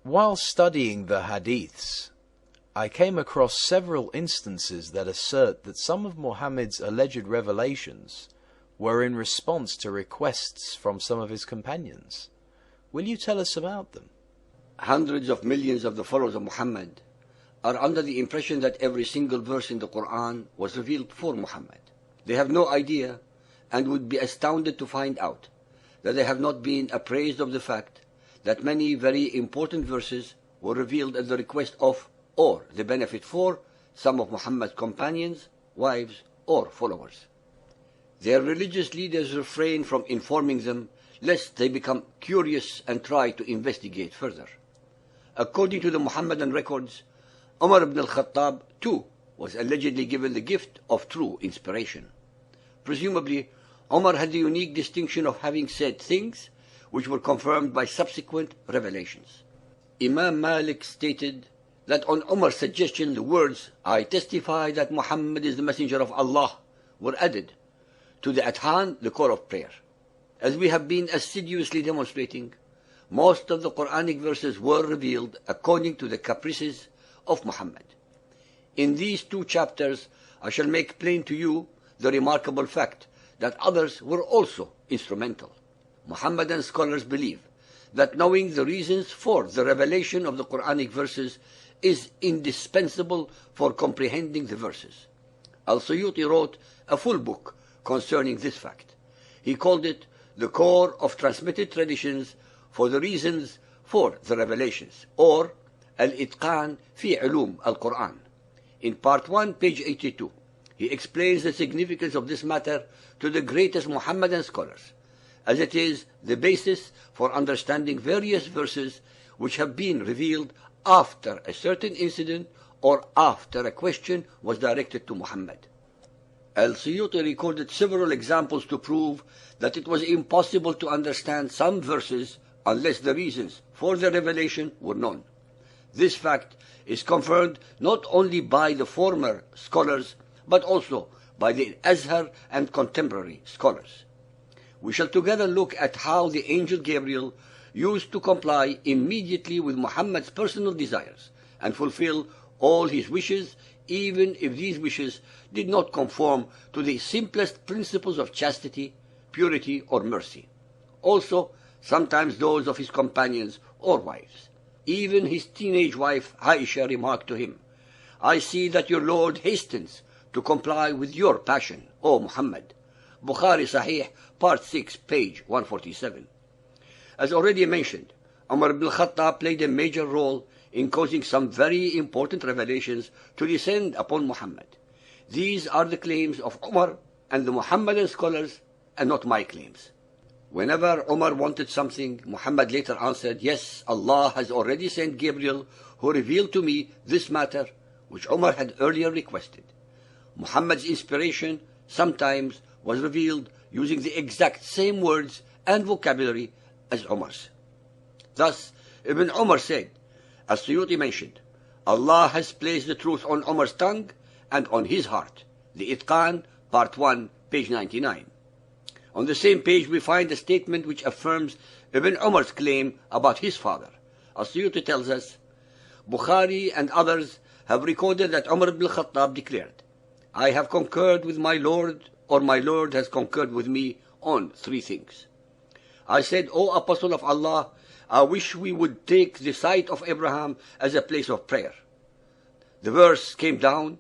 While studying the Hadiths, I came across several instances that assert that some of Muhammad's alleged revelations were in response to requests from some of his companions. Will you tell us about them? Hundreds of millions of the followers of Muhammad are under the impression that every single verse in the Quran was revealed for Muhammad. They have no idea and would be astounded to find out that they have not been apprised of the fact that many very important verses were revealed at the request of or the benefit for some of Muhammad's companions, wives, or followers. Their religious leaders refrain from informing them lest they become curious and try to investigate further. According to the Muhammadan records, Umar ibn al-Khattab too was allegedly given the gift of true inspiration. Presumably, Umar had the unique distinction of having said things which were confirmed by subsequent revelations. Imam Malik stated that on Umar's suggestion the words, "I testify that Muhammad is the messenger of Allah," were added to the Adhan, the core of prayer. As we have been assiduously demonstrating, most of the Quranic verses were revealed according to the caprices of Muhammad. In these 2 chapters, I shall make plain to you the remarkable fact that others were also instrumental. Muhammadan scholars believe that knowing the reasons for the revelation of the Quranic verses is indispensable for comprehending the verses. Al-Suyuti wrote a full book concerning this fact. He called it the core of transmitted traditions for the reasons for the revelations, or Al-Itqan fi Ulum al-Quran. In part 1, page 82, he explains the significance of this matter to the greatest Muhammadan scholars, as it is the basis for understanding various verses which have been revealed after a certain incident or after a question was directed to Muhammad. Al-Suyuti recorded several examples to prove that it was impossible to understand some verses unless the reasons for the revelation were known. This fact is confirmed not only by the former scholars but also by the Azhar and contemporary scholars. We shall together look at how the angel Gabriel used to comply immediately with Muhammad's personal desires and fulfill all his wishes, even if these wishes did not conform to the simplest principles of chastity, purity, or mercy. Also, sometimes those of his companions or wives. Even his teenage wife Aisha remarked to him, "I see that your Lord hastens to comply with your passion, O Muhammad." Bukhari Sahih, part 6, page 147. As already mentioned, Umar ibn al-Khattab played a major role in causing some very important revelations to descend upon Muhammad. These are the claims of Umar and the Muhammadan scholars, and not my claims. Whenever Umar wanted something, Muhammad later answered, "Yes, Allah has already sent Gabriel, who revealed to me this matter, which Umar had earlier requested." Muhammad's inspiration sometimes was revealed using the exact same words and vocabulary as Umar's. Thus, Ibn Umar said, as Suyuti mentioned, Allah has placed the truth on Umar's tongue and on his heart. The Itqan, part 1, page 99. On the same page we find a statement which affirms Ibn Umar's claim about his father. As Suyuti tells us, Bukhari and others have recorded that Umar ibn al-Khattab declared, "I have concurred with my Lord, or my Lord has concurred with me on 3 things. I said, O Apostle of Allah, I wish we would take the site of Abraham as a place of prayer." The verse came down,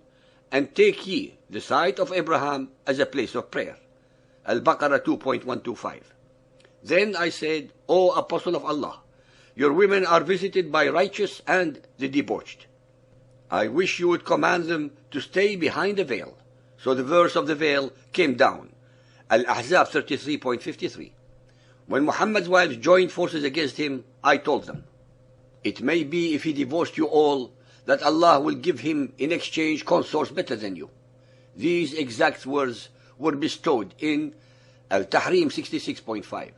"And take ye the site of Abraham as a place of prayer." Al-Baqarah 2.125. Then I said, O Apostle of Allah, your women are visited by righteous and the debauched. I wish you would command them to stay behind the veil. So the verse of the veil came down. Al-Ahzab 33.53. When Muhammad's wives joined forces against him, I told them, "It may be if he divorced you all, that Allah will give him in exchange consorts better than you." These exact words were bestowed in Al-Tahrim 66.5.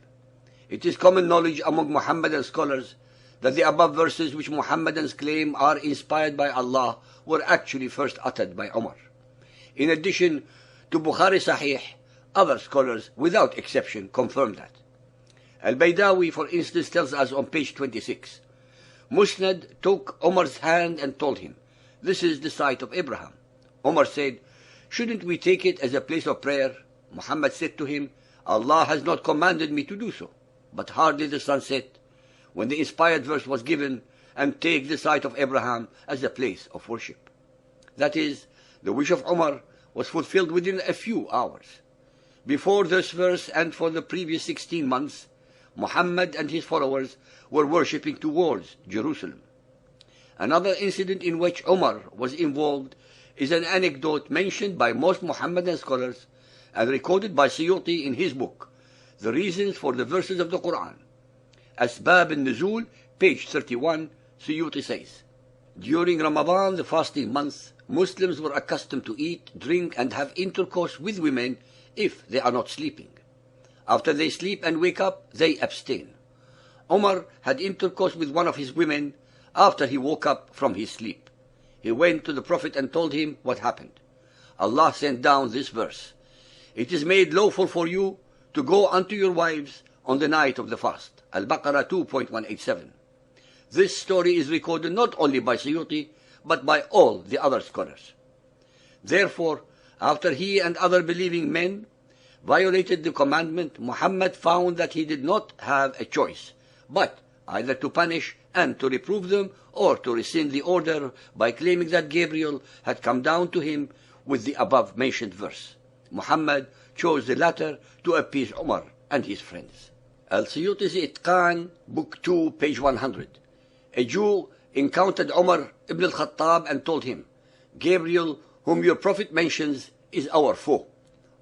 It is common knowledge among Muhammadan scholars that the above verses which Muhammadans claim are inspired by Allah were actually first uttered by Umar. In addition to Bukhari Sahih, other scholars, without exception, confirm that. Al-Baydawi, for instance, tells us on page 26, Musnad took Umar's hand and told him, "This is the site of Abraham." Umar said, "Shouldn't we take it as a place of prayer?" Muhammad said to him, "Allah has not commanded me to do so." But hardly the sun set when the inspired verse was given, "And take the site of Abraham as a place of worship." That is, the wish of Umar was fulfilled within a few hours. Before this verse and for the previous 16 months, Muhammad and his followers were worshipping towards Jerusalem. Another incident in which Umar was involved is an anecdote mentioned by most Muhammadan scholars and recorded by Suyuti in his book, The Reasons for the Verses of the Quran. Asbab al-Nuzul, page 31, Suyuti says, "During Ramadan, the fasting month, Muslims were accustomed to eat, drink, and have intercourse with women if they are not sleeping. After they sleep and wake up, they abstain. Umar had intercourse with one of his women after he woke up from his sleep. He went to the Prophet and told him what happened. Allah sent down this verse, 'It is made lawful for you to go unto your wives on the night of the fast.' Al-Baqarah 2.187. This story is recorded not only by Suyuti, but by all the other scholars. Therefore, after he and other believing men violated the commandment, Muhammad found that he did not have a choice, but either to punish and to reprove them, or to rescind the order by claiming that Gabriel had come down to him with the above-mentioned verse. Muhammad chose the latter to appease Umar and his friends. Al-Suyuti's Itqan, Book 2, page 100. A Jew encountered Umar ibn al-Khattab and told him, "Gabriel, whom your prophet mentions, is our foe."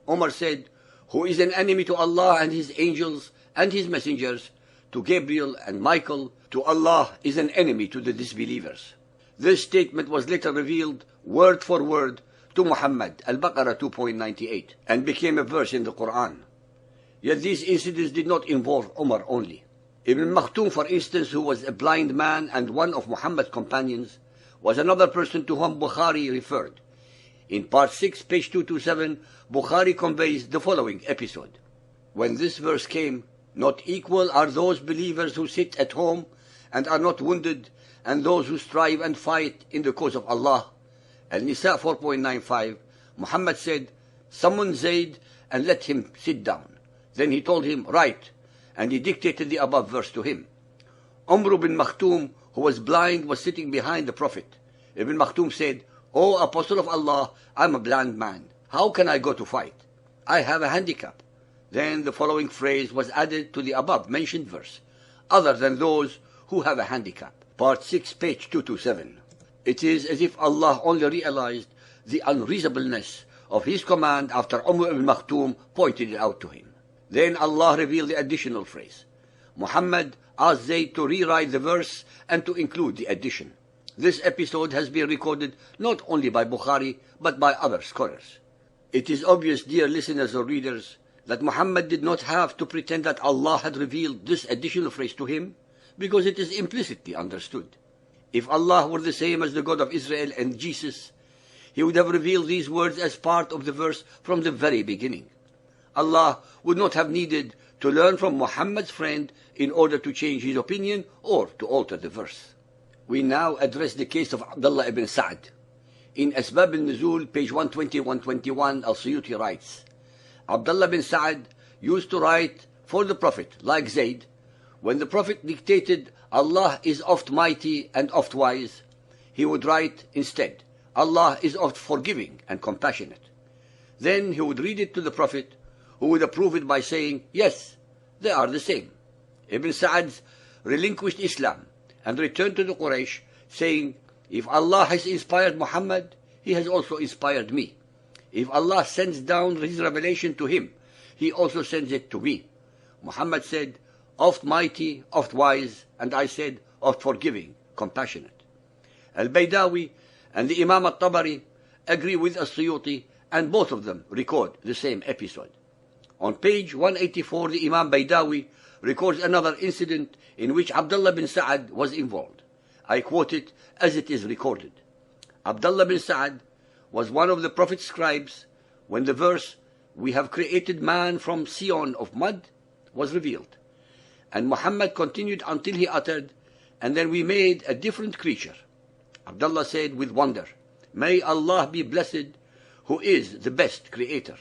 Umar said, "Who is an enemy to Allah and his angels and his messengers, to Gabriel and Michael, to Allah is an enemy to the disbelievers." This statement was later revealed word for word to Muhammad, Al-Baqarah 2.98, and became a verse in the Quran. Yet these incidents did not involve Umar only. Ibn Maktoum, for instance, who was a blind man and one of Muhammad's companions, was another person to whom Bukhari referred. In part 6, page 227, Bukhari conveys the following episode. When this verse came, "Not equal are those believers who sit at home and are not wounded, and those who strive and fight in the cause of Allah." Al-Nisa 4.95, Muhammad said, "Summon Zayd and let him sit down." Then he told him, "Write," and he dictated the above verse to him. Umar bin Maktoum, who was blind, was sitting behind the Prophet. Ibn Maktoum said, "O Apostle of Allah, I am a blind man. How can I go to fight? I have a handicap." Then the following phrase was added to the above-mentioned verse, "other than those who have a handicap." Part 6, page 227. It is as if Allah only realized the unreasonableness of his command after Umar ibn Maktoum pointed it out to him. Then Allah revealed the additional phrase. Muhammad asked Zayd to rewrite the verse and to include the addition. This episode has been recorded not only by Bukhari, but by other scholars. It is obvious, dear listeners or readers, that Muhammad did not have to pretend that Allah had revealed this additional phrase to him, because it is implicitly understood. If Allah were the same as the God of Israel and Jesus, he would have revealed these words as part of the verse from the very beginning. Allah would not have needed to learn from Muhammad's friend in order to change his opinion or to alter the verse. We now address the case of Abdullah ibn Sa'd. In Asbab al-Nuzul, page 120-121, Al-Suyuti writes, Abdullah bin Sa'd used to write for the Prophet, like Zayd. When the Prophet dictated, "Allah is oft mighty and oft wise," he would write instead, "Allah is oft forgiving and compassionate." Then he would read it to the Prophet, who would approve it by saying, "Yes, they are the same." Ibn Sa'd relinquished Islam and returned to the Quraysh, saying, "If Allah has inspired Muhammad, he has also inspired me. If Allah sends down his revelation to him, he also sends it to me." Muhammad said, "Oft mighty, oft wise," and I said, "Oft forgiving, compassionate." Al-Baydawi and the Imam al-Tabari agree with As-Suyuti, and both of them record the same episode. On page 184, the Imam Baydawi records another incident in which Abdullah bin Sa'd was involved. I quote it as it is recorded. Abdullah bin Sa'd was one of the Prophet's scribes when the verse, "We have created man from Sion of mud," was revealed. And Muhammad continued until he uttered, and then we made a different creature. Abdullah said with wonder, "May Allah be blessed, who is the best creator."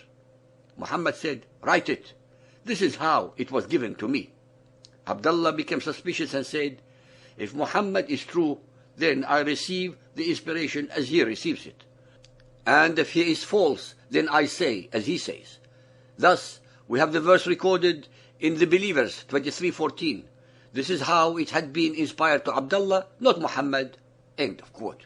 Muhammad said, "Write it. This is how it was given to me." Abdullah became suspicious and said, "If Muhammad is true, then I receive the inspiration as he receives it. And if he is false, then I say as he says." Thus, we have the verse recorded in the Believers 23:14. This is how it had been inspired to Abdullah, not Muhammad. End of quote.